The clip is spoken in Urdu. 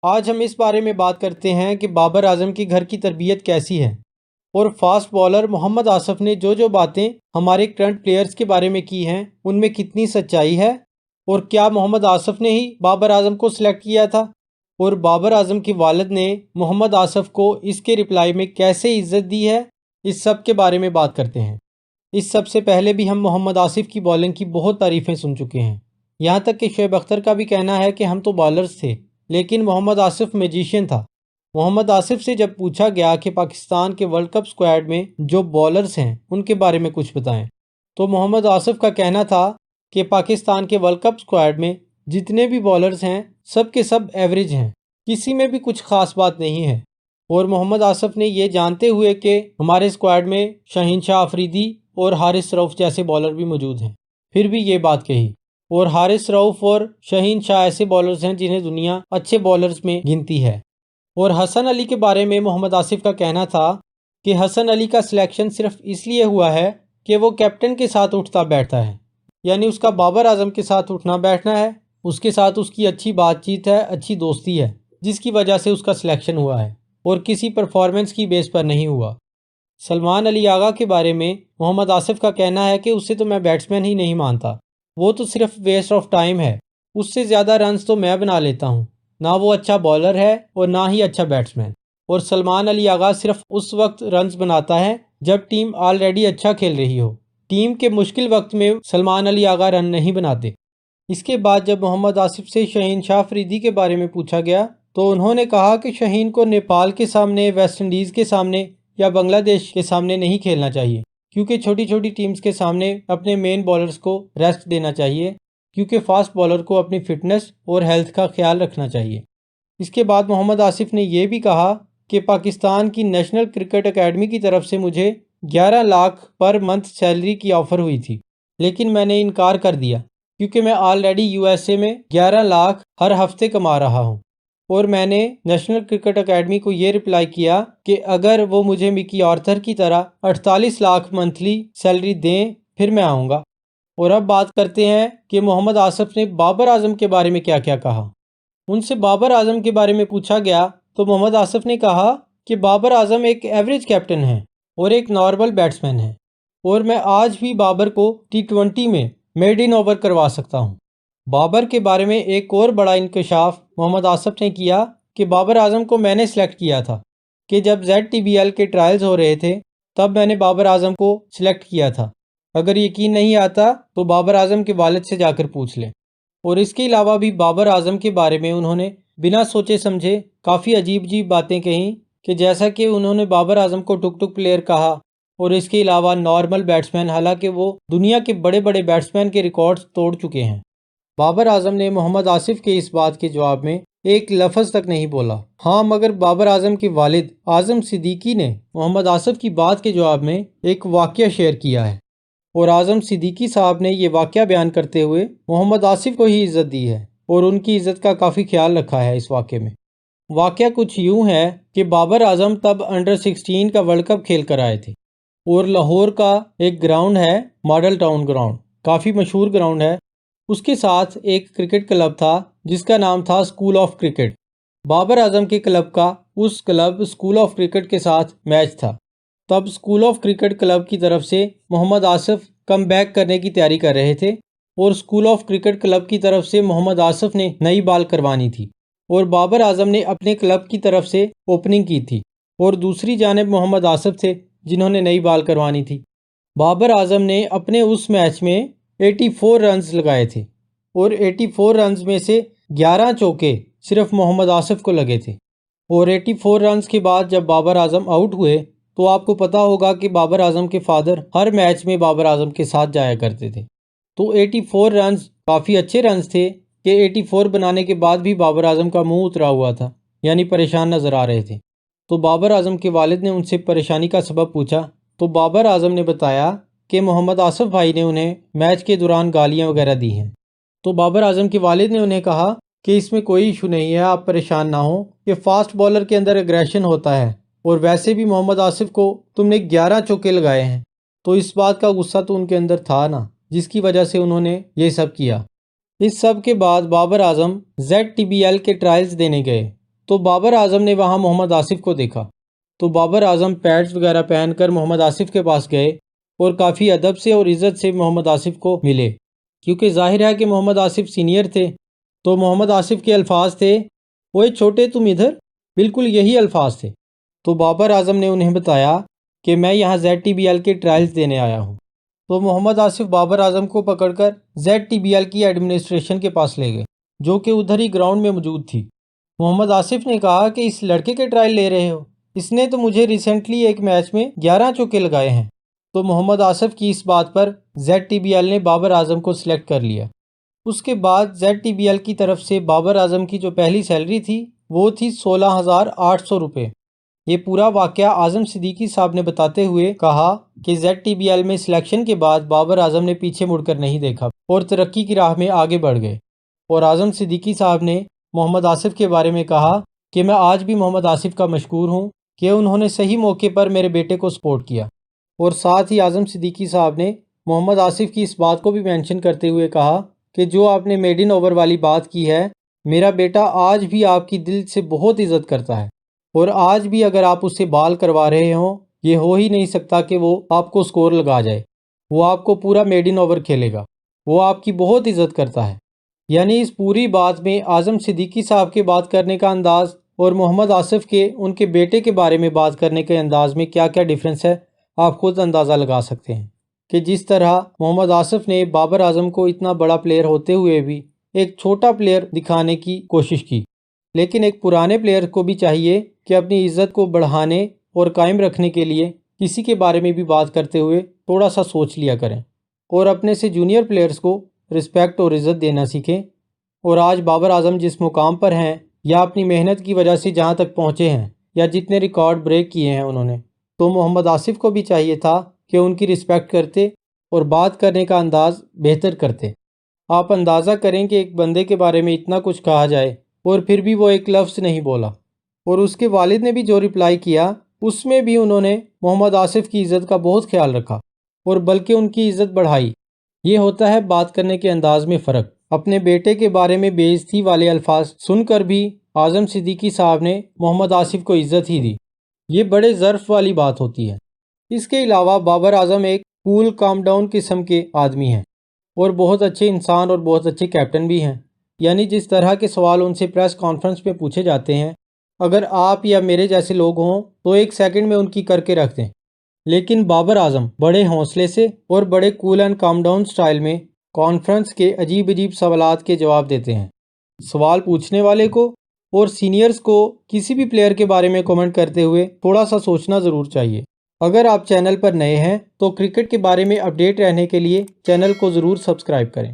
آج ہم اس بارے میں بات کرتے ہیں کہ بابر اعظم کے گھر کی تربیت کیسی ہے اور فاسٹ بالر محمد آصف نے جو باتیں ہمارے کرنٹ پلیئرز کے بارے میں کی ہیں ان میں کتنی سچائی ہے، اور کیا محمد آصف نے ہی بابر اعظم کو سلیکٹ کیا تھا، اور بابر اعظم کے والد نے محمد آصف کو اس کے رپلائی میں کیسے عزت دی ہے، اس سب کے بارے میں بات کرتے ہیں۔ اس سب سے پہلے بھی ہم محمد آصف کی بالنگ کی بہت تعریفیں سن چکے ہیں، یہاں تک کہ شعیب اختر کا بھی کہنا ہے کہ ہم تو بالرز تھے لیکن محمد آصف میجیشین تھا۔ محمد آصف سے جب پوچھا گیا کہ پاکستان کے ورلڈ کپ اسکواڈ میں جو بالرز ہیں ان کے بارے میں کچھ بتائیں، تو محمد آصف کا کہنا تھا کہ پاکستان کے ورلڈ کپ اسکواڈ میں جتنے بھی بالرز ہیں سب کے سب ایوریج ہیں، کسی میں بھی کچھ خاص بات نہیں ہے۔ اور محمد آصف نے یہ جانتے ہوئے کہ ہمارے اسکواڈ میں شاہین شاہ آفریدی اور حارث رؤف جیسے بالر بھی موجود ہیں، پھر بھی یہ بات کہی۔ اور حارث رؤف اور شاہین شاہ ایسے بالرز ہیں جنہیں دنیا اچھے بالرز میں گنتی ہے۔ اور حسن علی کے بارے میں محمد آصف کا کہنا تھا کہ حسن علی کا سلیکشن صرف اس لیے ہوا ہے کہ وہ کیپٹن کے ساتھ اٹھتا بیٹھتا ہے، یعنی اس کا بابر اعظم کے ساتھ اٹھنا بیٹھنا ہے، اس کے ساتھ اس کی اچھی بات چیت ہے، اچھی دوستی ہے، جس کی وجہ سے اس کا سلیکشن ہوا ہے اور کسی پرفارمنس کی بیس پر نہیں ہوا۔ سلمان علی آغا کے بارے میں محمد آصف کا کہنا ہے کہ اسے تو میں بیٹسمین ہی نہیں مانتا، وہ تو صرف ویسٹ آف ٹائم ہے، اس سے زیادہ رنز تو میں بنا لیتا ہوں، نہ وہ اچھا بالر ہے اور نہ ہی اچھا بیٹسمین۔ اور سلمان علی آغا صرف اس وقت رنز بناتا ہے جب ٹیم آلریڈی اچھا کھیل رہی ہو، ٹیم کے مشکل وقت میں سلمان علی آغا رن نہیں بناتے۔ اس کے بعد جب محمد آصف سے شاہین شاہ آفریدی کے بارے میں پوچھا گیا تو انہوں نے کہا کہ شاہین کو نیپال کے سامنے، ویسٹ انڈیز کے سامنے یا بنگلہ دیش کے سامنے نہیں کھیلنا چاہیے، کیونکہ چھوٹی چھوٹی ٹیمز کے سامنے اپنے مین بالرز کو ریسٹ دینا چاہیے، کیونکہ فاسٹ بالر کو اپنی فٹنس اور ہیلتھ کا خیال رکھنا چاہیے۔ اس کے بعد محمد آصف نے یہ بھی کہا کہ پاکستان کی نیشنل کرکٹ اکیڈمی کی طرف سے مجھے 11 لاکھ پر منتھ سیلری کی آفر ہوئی تھی، لیکن میں نے انکار کر دیا کیونکہ میں آلریڈی یو ایس اے میں 11 لاکھ ہر ہفتے کما رہا ہوں۔ اور میں نے نیشنل کرکٹ اکیڈمی کو یہ رپلائی کیا کہ اگر وہ مجھے مکی آرتھر کی طرح 48 لاکھ منتھلی سیلری دیں پھر میں آؤں گا۔ اور اب بات کرتے ہیں کہ محمد آصف نے بابر اعظم کے بارے میں کیا کیا کہا۔ ان سے بابر اعظم کے بارے میں پوچھا گیا تو محمد آصف نے کہا کہ بابر اعظم ایک ایوریج کیپٹن ہے اور ایک نارمل بیٹسمین ہے، اور میں آج بھی بابر کو T20 میں میڈ ان اوور کروا سکتا ہوں۔ بابر کے بارے میں ایک اور بڑا انکشاف محمد آصف نے کیا کہ بابر اعظم کو میں نے سلیکٹ کیا تھا، کہ جب ZTBL کے ٹرائلز ہو رہے تھے تب میں نے بابر اعظم کو سلیکٹ کیا تھا۔ اگر یقین نہیں آتا تو بابر اعظم کے والد سے جا کر پوچھ لیں۔ اور اس کے علاوہ بھی بابر اعظم کے بارے میں انہوں نے بنا سوچے سمجھے کافی عجیب باتیں کہیں، کہ جیسا کہ انہوں نے بابر اعظم کو ٹک ٹک پلیئر کہا، اور اس کے علاوہ نارمل بیٹسمین، حالانکہ وہ دنیا کے بڑے بڑے بیٹسمین کے ریکارڈز توڑ چکے ہیں۔ بابر اعظم نے محمد آصف کے اس بات کے جواب میں ایک لفظ تک نہیں بولا۔ ہاں، مگر بابر اعظم کے والد اعظم صدیقی نے محمد آصف کی بات کے جواب میں ایک واقعہ شیئر کیا ہے، اور اعظم صدیقی صاحب نے یہ واقعہ بیان کرتے ہوئے محمد آصف کو ہی عزت دی ہے اور ان کی عزت کا کافی خیال رکھا ہے۔ اس واقعے میں واقعہ کچھ یوں ہے کہ بابر اعظم تب انڈر 16 کا ورلڈ کپ کھیل کر آئے تھے، اور لاہور کا ایک گراؤنڈ ہے، ماڈل ٹاؤن گراؤنڈ، کافی مشہور گراؤنڈ ہے، اس کے ساتھ ایک کرکٹ کلب تھا جس کا نام تھا school of cricket. Babar Azam کے کلب کا اس کلب اسکول آف کرکٹ کے ساتھ میچ تھا۔ تب اسکول آف کرکٹ کلب کی طرف سے محمد آصف کم بیک کرنے کی تیاری کر رہے تھے، اور اسکول آف کرکٹ کلب کی طرف سے محمد آصف نے نئی بال کروانی تھی، اور بابر اعظم نے اپنے کلب کی طرف سے اوپننگ کی تھی، اور دوسری جانب محمد آصف تھے جنہوں نے نئی بال کروانی تھی۔ بابر اعظم نے اپنے اس میچ میں 84 رنز لگائے تھے، اور 84 رنز میں سے 11 چوکے صرف محمد آصف کو لگے تھے۔ اور 84 رنز کے بعد جب بابر اعظم آؤٹ ہوئے تو آپ کو پتا ہوگا کہ بابر اعظم کے فادر ہر میچ میں بابر اعظم کے ساتھ جایا کرتے تھے، تو 84 رنز کافی اچھے رنز تھے کہ 84 بنانے کے بعد بھی بابر اعظم کا منہ اترا ہوا تھا، یعنی پریشان نظر آ رہے تھے۔ تو بابر اعظم کے والد نے ان سے پریشانی کا سبب پوچھا تو بابر اعظم نے بتایا کہ محمد آصف بھائی نے انہیں میچ کے دوران گالیاں وغیرہ دی ہیں۔ تو بابر اعظم کے والد نے انہیں کہا کہ اس میں کوئی ایشو نہیں ہے، آپ پریشان نہ ہوں، کہ فاسٹ بالر کے اندر ایگریشن ہوتا ہے، اور ویسے بھی محمد آصف کو تم نے 11 چوکے لگائے ہیں، تو اس بات کا غصہ تو ان کے اندر تھا نا، جس کی وجہ سے انہوں نے یہ سب کیا۔ اس سب کے بعد بابر اعظم ZTBL کے ٹرائلز دینے گئے، تو بابر اعظم نے وہاں محمد آصف کو دیکھا تو بابر اعظم پیڈز وغیرہ پہن کر محمد آصف کے پاس گئے اور کافی ادب سے اور عزت سے محمد آصف کو ملے، کیونکہ ظاہر ہے کہ محمد آصف سینئر تھے۔ تو محمد آصف کے الفاظ تھے، اوئے چھوٹے تم ادھر، بالکل یہی الفاظ تھے۔ تو بابر اعظم نے انہیں بتایا کہ میں یہاں ZTBL کے ٹرائلز دینے آیا ہوں۔ تو محمد آصف بابر اعظم کو پکڑ کر ZTBL کی ایڈمنسٹریشن کے پاس لے گئے، جو کہ ادھر ہی گراؤنڈ میں موجود تھی۔ محمد آصف نے کہا کہ اس لڑکے کے ٹرائل لے رہے ہو؟ اس نے تو مجھے ریسنٹلی ایک میچ میں 11 چوکے لگائے ہیں۔ تو محمد آصف کی اس بات پر ZTBL نے بابر اعظم کو سلیکٹ کر لیا۔ اس کے بعد ZTBL کی طرف سے بابر اعظم کی جو پہلی سیلری تھی وہ تھی 16,800 روپے۔ یہ پورا واقعہ اعظم صدیقی صاحب نے بتاتے ہوئے کہا کہ ZTBL میں سلیکشن کے بعد بابر اعظم نے پیچھے مڑ کر نہیں دیکھا اور ترقی کی راہ میں آگے بڑھ گئے۔ اور اعظم صدیقی صاحب نے محمد آصف کے بارے میں کہا کہ میں آج بھی محمد آصف کا مشکور ہوں کہ انہوں نے صحیح موقع پر میرے بیٹے کو سپورٹ کیا۔ اور ساتھ ہی اعظم صدیقی صاحب نے محمد آصف کی اس بات کو بھی مینشن کرتے ہوئے کہا کہ جو آپ نے میڈن اوور والی بات کی ہے، میرا بیٹا آج بھی آپ کی دل سے بہت عزت کرتا ہے، اور آج بھی اگر آپ اس سے بال کروا رہے ہوں، یہ ہو ہی نہیں سکتا کہ وہ آپ کو سکور لگا جائے۔ وہ آپ کو پورا میڈن اوور کھیلے گا، وہ آپ کی بہت عزت کرتا ہے۔ یعنی اس پوری بات میں اعظم صدیقی صاحب کے بات کرنے کا انداز اور محمد آصف کے ان کے بیٹے کے بارے میں بات کرنے کے انداز میں کیا کیا ڈیفرنس ہے، آپ خود اندازہ لگا سکتے ہیں کہ جس طرح محمد آصف نے بابر اعظم کو اتنا بڑا پلیئر ہوتے ہوئے بھی ایک چھوٹا پلیئر دکھانے کی کوشش کی۔ لیکن ایک پرانے پلیئر کو بھی چاہیے کہ اپنی عزت کو بڑھانے اور قائم رکھنے کے لیے کسی کے بارے میں بھی بات کرتے ہوئے تھوڑا سا سوچ لیا کریں، اور اپنے سے جونیئر پلیئرز کو رسپیکٹ اور عزت دینا سیکھیں۔ اور آج بابر اعظم جس مقام پر ہیں، یا اپنی محنت کی وجہ سے جہاں تک پہنچے ہیں، یا جتنے ریکارڈ بریک کیے ہیں انہوں نے، تو محمد آصف کو بھی چاہیے تھا کہ ان کی رسپیکٹ کرتے اور بات کرنے کا انداز بہتر کرتے۔ آپ اندازہ کریں کہ ایک بندے کے بارے میں اتنا کچھ کہا جائے اور پھر بھی وہ ایک لفظ نہیں بولا، اور اس کے والد نے بھی جو رپلائی کیا اس میں بھی انہوں نے محمد آصف کی عزت کا بہت خیال رکھا اور بلکہ ان کی عزت بڑھائی۔ یہ ہوتا ہے بات کرنے کے انداز میں فرق۔ اپنے بیٹے کے بارے میں بے عزتی والے الفاظ سن کر بھی اعظم صدیقی صاحب نے محمد آصف کو عزت ہی دی۔ یہ بڑے ظرف والی بات ہوتی ہے۔ اس کے علاوہ بابر اعظم ایک کول کام ڈاؤن قسم کے آدمی ہیں اور بہت اچھے انسان اور بہت اچھے کیپٹن بھی ہیں۔ یعنی جس طرح کے سوال ان سے پریس کانفرنس میں پوچھے جاتے ہیں، اگر آپ یا میرے جیسے لوگ ہوں تو ایک سیکنڈ میں ان کی کر کے رکھ دیں، لیکن بابر اعظم بڑے حوصلے سے اور بڑے کول اینڈ کام ڈاؤن سٹائل میں کانفرنس کے عجیب عجیب سوالات کے جواب دیتے ہیں۔ سوال پوچھنے والے کو اور سینئرز کو کسی بھی پلیئر کے بارے میں کمنٹ کرتے ہوئے تھوڑا سا سوچنا ضرور چاہیے۔ اگر آپ چینل پر نئے ہیں تو کرکٹ کے بارے میں اپڈیٹ رہنے کے لیے چینل کو ضرور سبسکرائب کریں۔